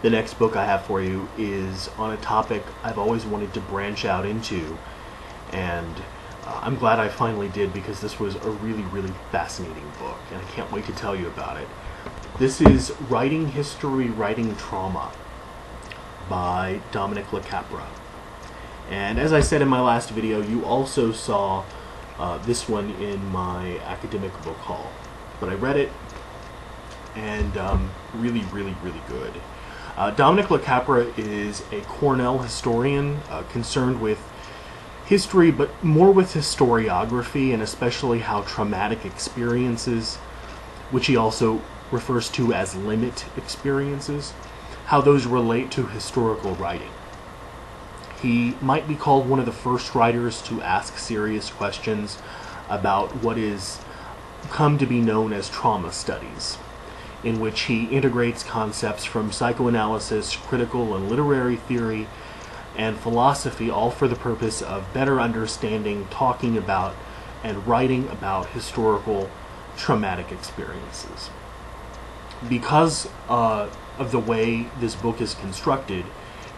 The next book I have for you is on a topic I've always wanted to branch out into, and I'm glad I finally did, because this was a really, really fascinating book, and I can't wait to tell you about it. This is Writing History, Writing Trauma by Dominick LaCapra. And as I said in my last video, you also saw this one in my academic book haul. But I read it, and really, really, really good. Dominick LaCapra is a Cornell historian concerned with history, but more with historiography, and especially how traumatic experiences, which he also refers to as limit experiences, how those relate to historical writing. He might be called one of the first writers to ask serious questions about what is come to be known as trauma studies, in which he integrates concepts from psychoanalysis, critical and literary theory, and philosophy, all for the purpose of better understanding, talking about, and writing about historical traumatic experiences. Because of the way this book is constructed,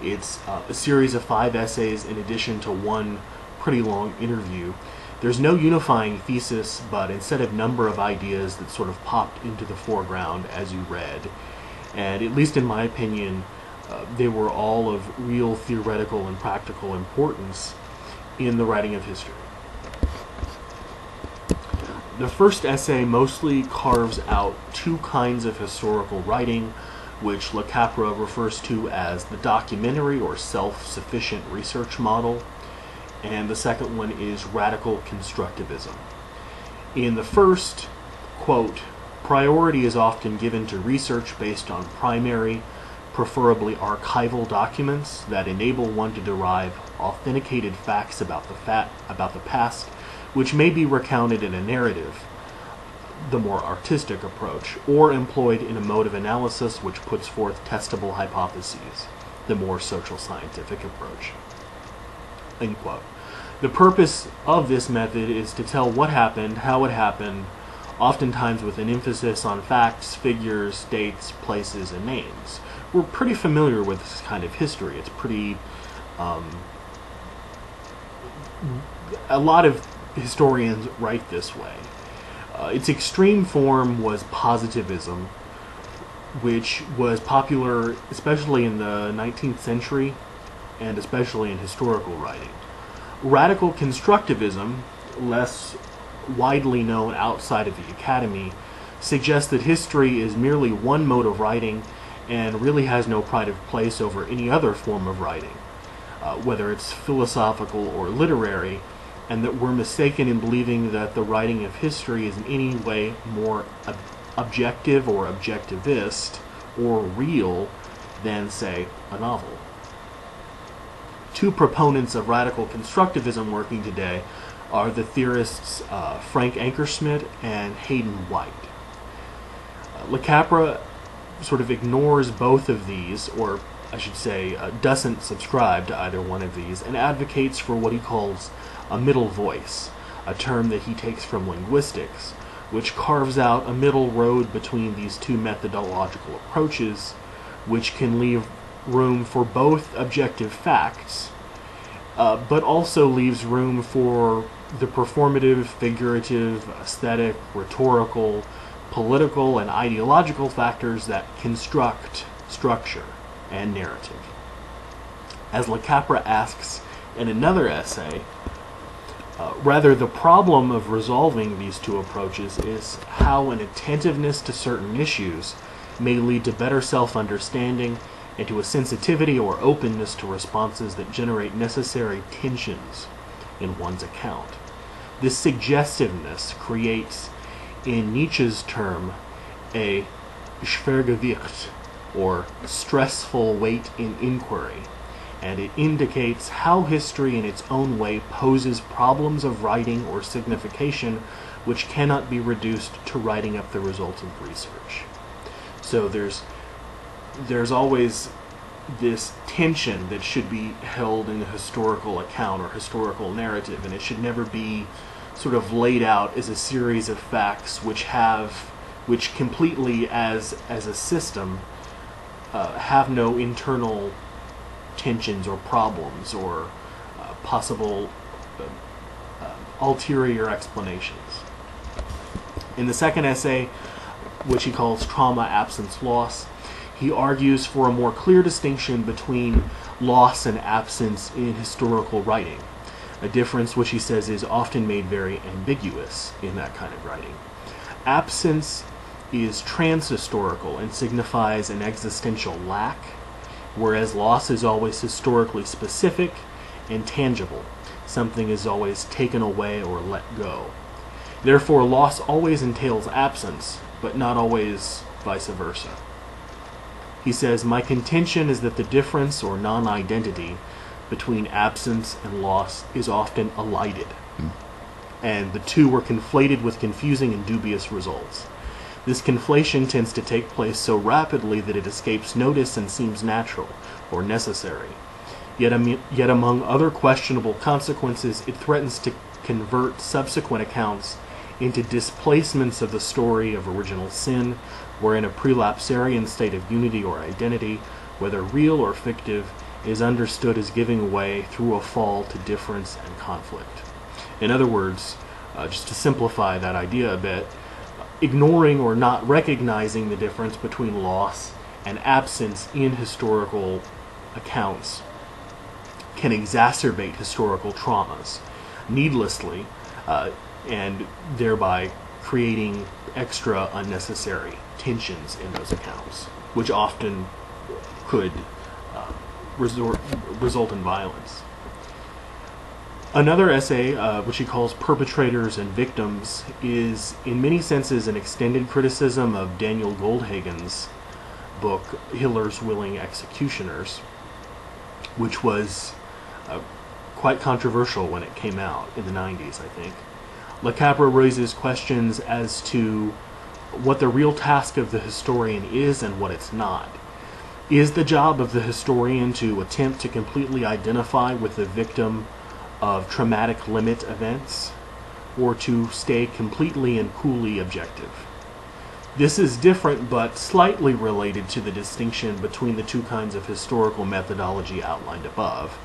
it's a series of 5 essays in addition to one pretty long interview. There's no unifying thesis, but instead of number of ideas that sort of popped into the foreground as you read. And at least in my opinion, they were all of real theoretical and practical importance in the writing of history. The first essay mostly carves out 2 kinds of historical writing, which LaCapra refers to as the documentary or self-sufficient research model, and the second one is radical constructivism. In the first, quote, priority is often given to research based on primary, preferably archival documents that enable one to derive authenticated facts about the past, which may be recounted in a narrative, the more artistic approach, or employed in a mode of analysis which puts forth testable hypotheses, the more social scientific approach. End quote. The purpose of this method is to tell what happened, how it happened, oftentimes with an emphasis on facts, figures, dates, places, and names. We're pretty familiar with this kind of history. It's pretty... a lot of historians write this way. Its extreme form was positivism, which was popular especially in the 19th century, and especially in historical writing. Radical constructivism, less widely known outside of the academy, suggests that history is merely one mode of writing and really has no pride of place over any other form of writing, whether it's philosophical or literary, and that we're mistaken in believing that the writing of history is in any way more objective or objectivist or real than, say, a novel. 2 proponents of radical constructivism working today are the theorists Frank Ankerschmidt and Hayden White. LaCapra sort of ignores both of these, or I should say doesn't subscribe to either one of these, and advocates for what he calls a middle voice, a term that he takes from linguistics, which carves out a middle road between these 2 methodological approaches, which can leave room for both objective facts, but also leaves room for the performative, figurative, aesthetic, rhetorical, political, and ideological factors that construct structure and narrative. As LaCapra asks in another essay, rather, the problem of resolving these 2 approaches is how an attentiveness to certain issues may lead to better self-understanding and to a sensitivity or openness to responses that generate necessary tensions in one's account. This suggestiveness creates, in Nietzsche's term, a Schwergewicht, or stressful weight in inquiry, and it indicates how history in its own way poses problems of writing or signification which cannot be reduced to writing up the results of research. So there's always this tension that should be held in a historical account or historical narrative, and it should never be sort of laid out as a series of facts which completely as a system have no internal tensions or problems or possible ulterior explanations. In the second essay, which he calls Trauma, Absence, Loss, he argues for a more clear distinction between loss and absence in historical writing, a difference which he says is often made very ambiguous in that kind of writing. Absence is transhistorical and signifies an existential lack, whereas loss is always historically specific and tangible. Something is always taken away or let go. Therefore, loss always entails absence, but not always vice versa. He says, "My contention is that the difference or non-identity between absence and loss is often elided, and the two were conflated with confusing and dubious results. This conflation tends to take place so rapidly that it escapes notice and seems natural or necessary. Yet among other questionable consequences, it threatens to convert subsequent accounts into displacements of the story of original sin, wherein a prelapsarian state of unity or identity, whether real or fictive, is understood as giving way through a fall to difference and conflict." In other words, just to simplify that idea a bit, ignoring or not recognizing the difference between loss and absence in historical accounts can exacerbate historical traumas needlessly, and thereby creating extra unnecessary tensions in those accounts, which often could result in violence. Another essay, which he calls Perpetrators and Victims, is in many senses an extended criticism of Daniel Goldhagen's book, Hitler's Willing Executioners, which was quite controversial when it came out in the 90s, I think. LaCapra raises questions as to what the real task of the historian is and what it's not. Is the job of the historian to attempt to completely identify with the victim of traumatic limit events, or to stay completely and coolly objective? This is different but slightly related to the distinction between the two kinds of historical methodology outlined above.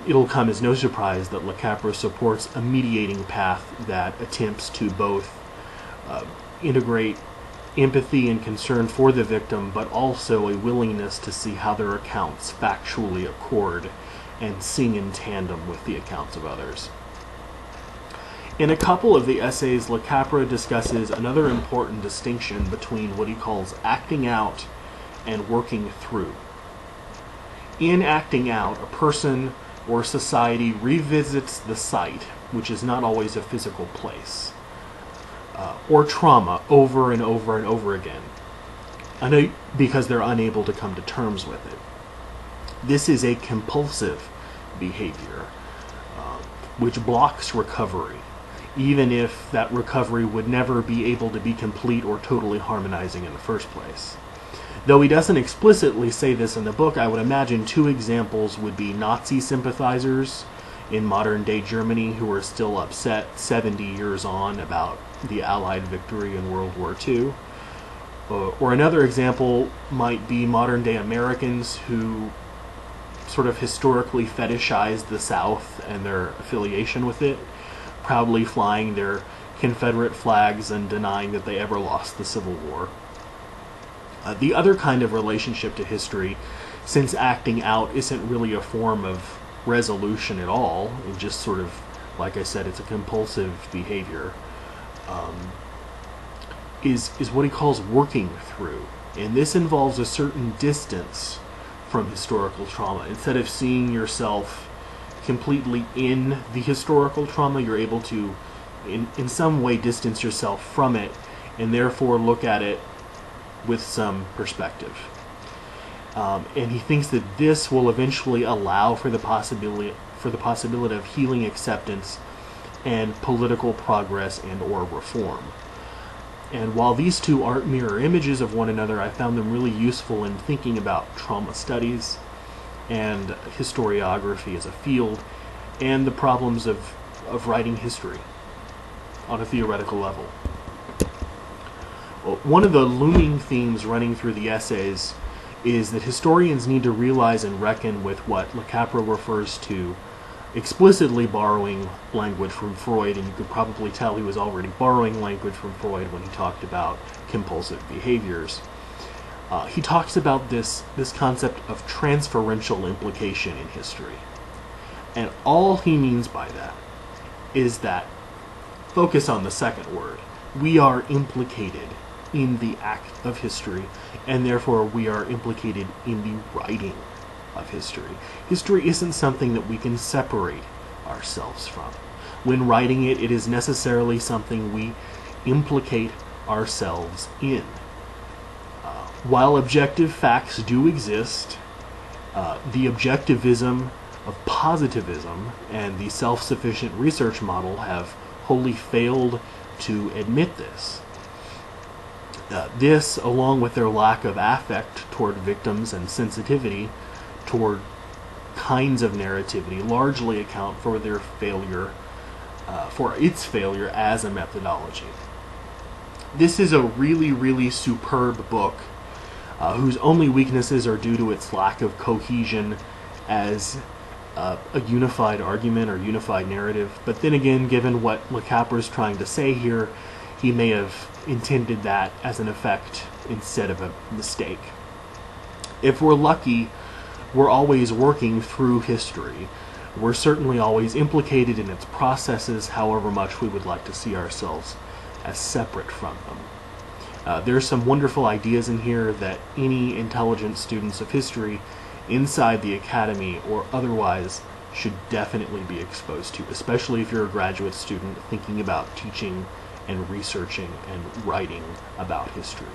It'll come as no surprise that LaCapra supports a mediating path that attempts to both integrate empathy and concern for the victim, but also a willingness to see how their accounts factually accord and sing in tandem with the accounts of others. In a couple of the essays, LaCapra discusses another important distinction between what he calls acting out and working through. In acting out, a person or society revisits the site, which is not always a physical place, or trauma over and over and over again, because they're unable to come to terms with it. This is a compulsive behavior, which blocks recovery, even if that recovery would never be able to be complete or totally harmonizing in the first place. Though he doesn't explicitly say this in the book, I would imagine two examples would be Nazi sympathizers in modern-day Germany who are still upset 70 years on about the Allied victory in World War II. Or another example might be modern-day Americans who sort of historically fetishized the South and their affiliation with it, proudly flying their Confederate flags and denying that they ever lost the Civil War. The other kind of relationship to history, since acting out isn't really a form of resolution at all, it just sort of, like I said, it's a compulsive behavior, is what he calls working through. And this involves a certain distance from historical trauma. Instead of seeing yourself completely in the historical trauma, you're able to, in some way, distance yourself from it, and therefore look at it with some perspective. And he thinks that this will eventually allow for the possibility of healing acceptance and political progress and or reform. And while these two aren't mirror images of one another, I found them really useful in thinking about trauma studies and historiography as a field, and the problems of writing history on a theoretical level. Well, one of the looming themes running through the essays is that historians need to realize and reckon with what LaCapra refers to explicitly borrowing language from Freud, and you could probably tell he was already borrowing language from Freud when he talked about compulsive behaviors. He talks about this concept of transferential implication in history. And all he means by that is that, focus on the second word, we are implicated in the act of history, and therefore we are implicated in the writing of history. History isn't something that we can separate ourselves from. When writing it, it is necessarily something we implicate ourselves in. While objective facts do exist, the objectivism of positivism and the self-sufficient research model have wholly failed to admit this. This, along with their lack of affect toward victims and sensitivity toward kinds of narrativity, largely account for their failure, for its failure as a methodology. This is a really, really superb book whose only weaknesses are due to its lack of cohesion as a unified argument or unified narrative. But then again, given what LaCapra is trying to say here, he may have intended that as an effect instead of a mistake. If we're lucky, we're always working through history. We're certainly always implicated in its processes, however much we would like to see ourselves as separate from them. There's some wonderful ideas in here that any intelligent students of history inside the academy or otherwise should definitely be exposed to, especially if you're a graduate student thinking about teaching and researching and writing about history.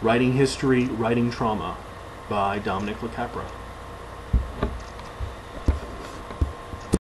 Writing History, Writing Trauma by Dominick LaCapra.